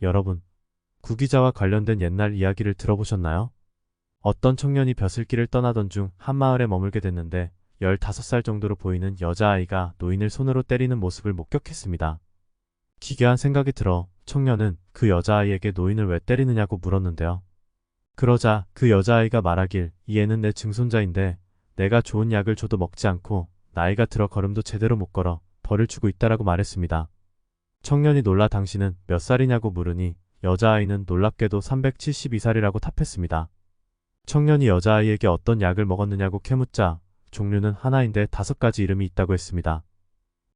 여러분, 구기자와 관련된 옛날 이야기를 들어보셨나요? 어떤 청년이 벼슬길을 떠나던 중 한 마을에 머물게 됐는데 15살 정도로 보이는 여자아이가 노인을 손으로 때리는 모습을 목격했습니다. 기괴한 생각이 들어 청년은 그 여자아이에게 노인을 왜 때리느냐고 물었는데요. 그러자 그 여자아이가 말하길, 이 애는 내 증손자인데 내가 좋은 약을 줘도 먹지 않고 나이가 들어 걸음도 제대로 못 걸어 벌을 주고 있다라고 말했습니다. 청년이 놀라 당신은 몇 살이냐고 물으니 여자아이는 놀랍게도 372살이라고 답했습니다. 청년이 여자아이에게 어떤 약을 먹었느냐고 캐묻자 종류는 하나인데 5가지 이름이 있다고 했습니다.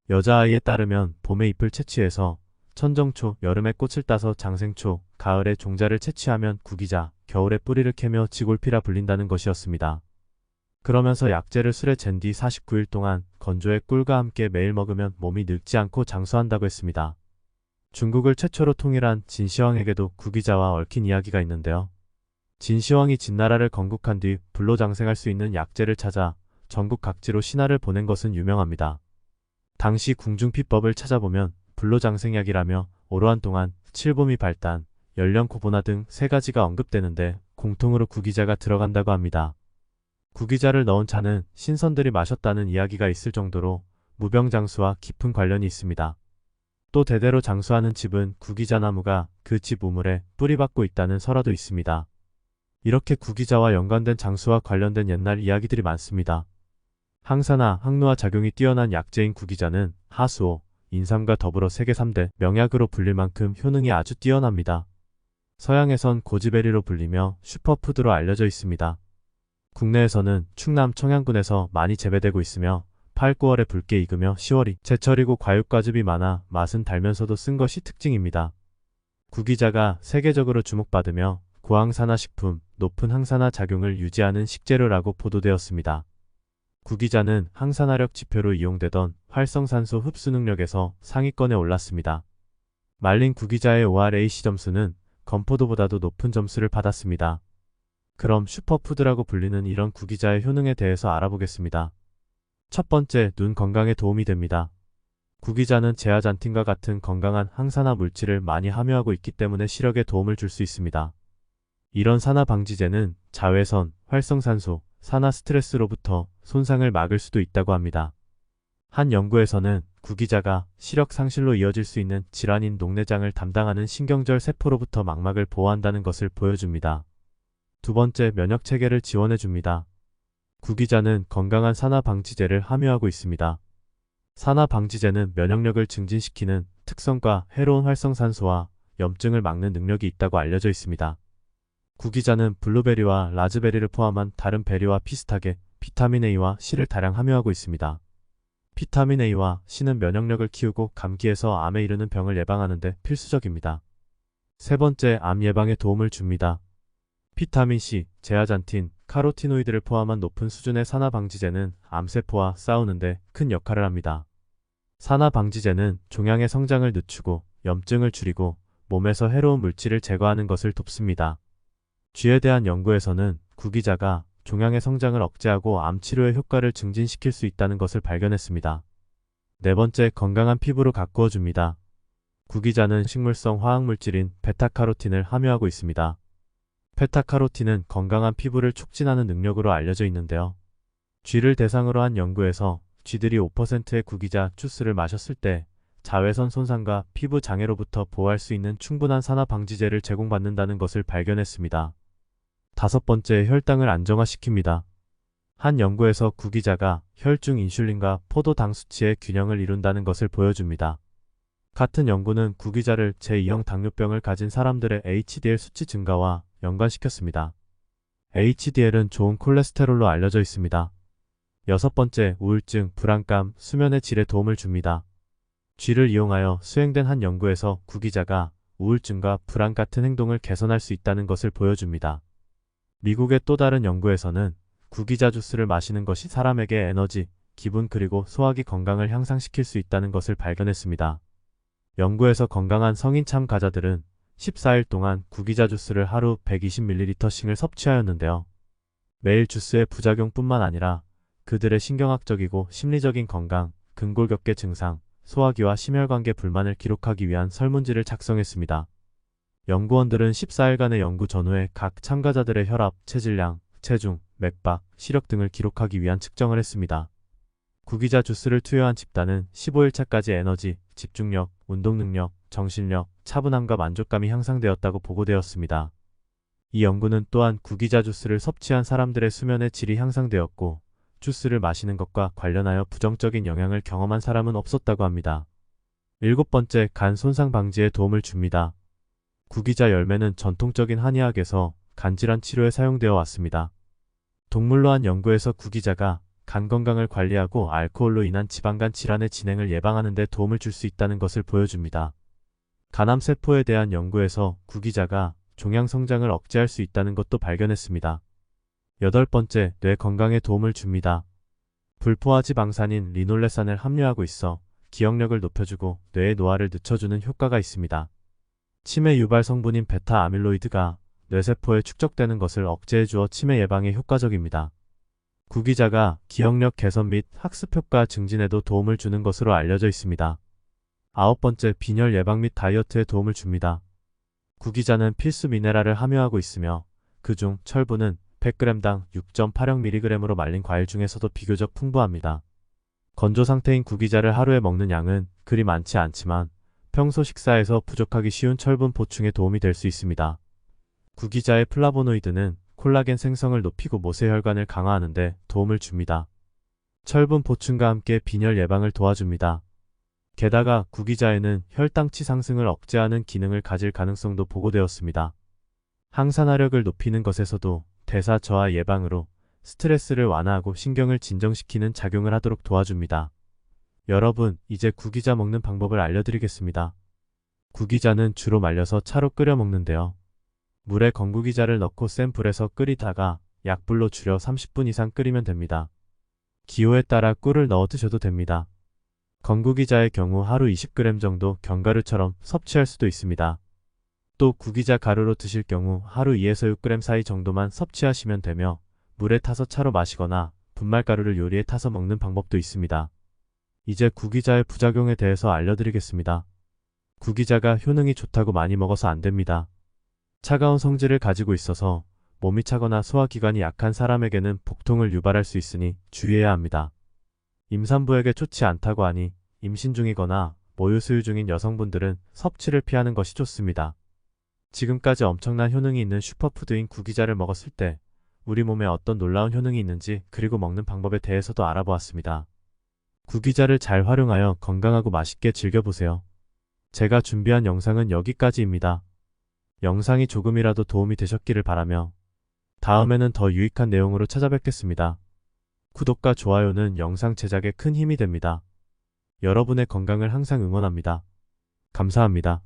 여자아이에 따르면 봄에 잎을 채취해서 천정초, 여름에 꽃을 따서 장생초, 가을에 종자를 채취하면 구기자, 겨울에 뿌리를 캐며 지골피라 불린다는 것이었습니다. 그러면서 약재를 술에 잰 뒤 49일 동안 건조의 꿀과 함께 매일 먹으면 몸이 늙지 않고 장수한다고 했습니다. 중국을 최초로 통일한 진시황에게도 구기자와 얽힌 이야기가 있는데요. 진시황이 진나라를 건국한 뒤 불로장생할 수 있는 약재를 찾아 전국 각지로 신하를 보낸 것은 유명합니다. 당시 궁중피법을 찾아보면 불로장생약이라며 오로한 동안 칠보미 발단, 연령코보나 등 3가지가 언급되는데 공통으로 구기자가 들어간다고 합니다. 구기자를 넣은 차는 신선들이 마셨다는 이야기가 있을 정도로 무병장수와 깊은 관련이 있습니다. 또 대대로 장수하는 집은 구기자 나무가 그 집 우물에 뿌리박고 있다는 설화도 있습니다. 이렇게 구기자와 연관된 장수와 관련된 옛날 이야기들이 많습니다. 항산화, 항노화 작용이 뛰어난 약재인 구기자는 하수오, 인삼과 더불어 세계 3대 명약으로 불릴 만큼 효능이 아주 뛰어납니다. 서양에선 고지베리로 불리며 슈퍼푸드로 알려져 있습니다. 국내에서는 충남 청양군에서 많이 재배되고 있으며 8, 9월에 붉게 익으며 10월이 제철이고 과육과즙이 많아 맛은 달면서도 쓴 것이 특징입니다. 구기자가 세계적으로 주목받으며 고항산화식품, 높은 항산화 작용을 유지하는 식재료라고 보도되었습니다. 구기자는 항산화력 지표로 이용되던 활성산소 흡수 능력에서 상위권에 올랐습니다. 말린 구기자의 ORAC 점수는 건포도보다도 높은 점수를 받았습니다. 그럼 슈퍼푸드라고 불리는 이런 구기자의 효능에 대해서 알아보겠습니다. 첫 번째, 눈 건강에 도움이 됩니다. 구기자는 제아잔틴과 같은 건강한 항산화 물질을 많이 함유하고 있기 때문에 시력에 도움을 줄 수 있습니다. 이런 산화 방지제는 자외선, 활성산소, 산화 스트레스로부터 손상을 막을 수도 있다고 합니다. 한 연구에서는 구기자가 시력 상실로 이어질 수 있는 질환인 녹내장을 담당하는 신경절 세포로부터 망막을 보호한다는 것을 보여줍니다. 두 번째, 면역 체계를 지원해 줍니다. 구기자는 건강한 산화 방지제를 함유하고 있습니다. 산화 방지제는 면역력을 증진시키는 특성과 해로운 활성산소와 염증을 막는 능력이 있다고 알려져 있습니다. 구기자는 블루베리와 라즈베리를 포함한 다른 베리와 비슷하게 비타민 A와 C를 다량 함유하고 있습니다. 비타민 A와 C는 면역력을 키우고 감기에서 암에 이르는 병을 예방하는 데 필수적입니다. 세 번째, 암 예방에 도움을 줍니다. 비타민 C, 제아잔틴, 카로티노이드를 포함한 높은 수준의 산화 방지제는 암세포와 싸우는 데 큰 역할을 합니다. 산화 방지제는 종양의 성장을 늦추고 염증을 줄이고 몸에서 해로운 물질을 제거하는 것을 돕습니다. 쥐에 대한 연구에서는 구기자가 종양의 성장을 억제하고 암 치료의 효과를 증진시킬 수 있다는 것을 발견했습니다. 네 번째, 건강한 피부로 가꾸어 줍니다. 구기자는 식물성 화학물질인 베타카로틴을 함유하고 있습니다. 베타카로틴은 건강한 피부를 촉진하는 능력으로 알려져 있는데요. 쥐를 대상으로 한 연구에서 쥐들이 5%의 구기자 주스를 마셨을 때 자외선 손상과 피부 장애로부터 보호할 수 있는 충분한 산화 방지제를 제공받는다는 것을 발견했습니다. 다섯 번째, 혈당을 안정화시킵니다. 한 연구에서 구기자가 혈중 인슐린과 포도당 수치의 균형을 이룬다는 것을 보여줍니다. 같은 연구는 구기자를 제2형 당뇨병을 가진 사람들의 HDL 수치 증가와 연관시켰습니다. HDL은 좋은 콜레스테롤로 알려져 있습니다. 여섯 번째, 우울증, 불안감, 수면의 질에 도움을 줍니다. 쥐를 이용하여 수행된 한 연구에서 구기자가 우울증과 불안 같은 행동을 개선할 수 있다는 것을 보여줍니다. 미국의 또 다른 연구에서는 구기자 주스를 마시는 것이 사람에게 에너지, 기분 그리고 소화기 건강을 향상시킬 수 있다는 것을 발견했습니다. 연구에서 건강한 성인 참가자들은 14일 동안 구기자 주스를 하루 120ml씩을 섭취하였는데요. 매일 주스의 부작용뿐만 아니라 그들의 신경학적이고 심리적인 건강, 근골격계 증상, 소화기와 심혈관계 불만을 기록하기 위한 설문지를 작성했습니다. 연구원들은 14일간의 연구 전후에 각 참가자들의 혈압, 체질량, 체중, 맥박, 시력 등을 기록하기 위한 측정을 했습니다. 구기자 주스를 투여한 집단은 15일차까지 에너지, 집중력, 운동능력, 정신력, 차분함과 만족감이 향상되었다고 보고되었습니다. 이 연구는 또한 구기자 주스를 섭취한 사람들의 수면의 질이 향상되었고, 주스를 마시는 것과 관련하여 부정적인 영향을 경험한 사람은 없었다고 합니다. 7번째, 간 손상 방지에 도움을 줍니다. 구기자 열매는 전통적인 한의학에서 간질환 치료에 사용되어 왔습니다. 동물로 한 연구에서 구기자가 간 건강을 관리하고 알코올로 인한 지방간 질환의 진행을 예방하는 데 도움을 줄 수 있다는 것을 보여줍니다. 간암세포에 대한 연구에서 구기자가 종양 성장을 억제할 수 있다는 것도 발견했습니다. 8번째, 뇌 건강에 도움을 줍니다. 불포화 지방산인 리놀레산을 함유하고 있어 기억력을 높여주고 뇌의 노화를 늦춰주는 효과가 있습니다. 치매 유발 성분인 베타 아밀로이드가 뇌세포에 축적되는 것을 억제해주어 치매 예방에 효과적입니다. 구기자가 기억력 개선 및 학습 효과 증진에도 도움을 주는 것으로 알려져 있습니다. 9번째, 빈혈 예방 및 다이어트에 도움을 줍니다. 구기자는 필수 미네랄을 함유하고 있으며 그중 철분은 100g당 6.80mg으로 말린 과일 중에서도 비교적 풍부합니다. 건조 상태인 구기자를 하루에 먹는 양은 그리 많지 않지만 평소 식사에서 부족하기 쉬운 철분 보충에 도움이 될 수 있습니다. 구기자의 플라보노이드는 콜라겐 생성을 높이고 모세혈관을 강화하는 데 도움을 줍니다. 철분 보충과 함께 빈혈 예방을 도와줍니다. 게다가 구기자에는 혈당치 상승을 억제하는 기능을 가질 가능성도 보고되었습니다. 항산화력을 높이는 것에서도 대사 저하 예방으로 스트레스를 완화하고 신경을 진정시키는 작용을 하도록 도와줍니다. 여러분, 이제 구기자 먹는 방법을 알려드리겠습니다. 구기자는 주로 말려서 차로 끓여 먹는데요. 물에 건구기자를 넣고 센 불에서 끓이다가 약불로 줄여 30분 이상 끓이면 됩니다. 기호에 따라 꿀을 넣어 드셔도 됩니다. 건구기자의 경우 하루 20g 정도 견과류처럼 섭취할 수도 있습니다. 또 구기자 가루로 드실 경우 하루 2에서 6g 사이 정도만 섭취하시면 되며 물에 타서 차로 마시거나 분말가루를 요리에 타서 먹는 방법도 있습니다. 이제 구기자의 부작용에 대해서 알려드리겠습니다. 구기자가 효능이 좋다고 많이 먹어서 안 됩니다. 차가운 성질을 가지고 있어서 몸이 차거나 소화기관이 약한 사람에게는 복통을 유발할 수 있으니 주의해야 합니다. 임산부에게 좋지 않다고 하니 임신 중이거나 모유 수유 중인 여성분들은 섭취를 피하는 것이 좋습니다. 지금까지 엄청난 효능이 있는 슈퍼푸드인 구기자를 먹었을 때 우리 몸에 어떤 놀라운 효능이 있는지 그리고 먹는 방법에 대해서도 알아보았습니다. 구기자를 잘 활용하여 건강하고 맛있게 즐겨보세요. 제가 준비한 영상은 여기까지입니다. 영상이 조금이라도 도움이 되셨기를 바라며 다음에는 더 유익한 내용으로 찾아뵙겠습니다. 구독과 좋아요는 영상 제작에 큰 힘이 됩니다. 여러분의 건강을 항상 응원합니다. 감사합니다.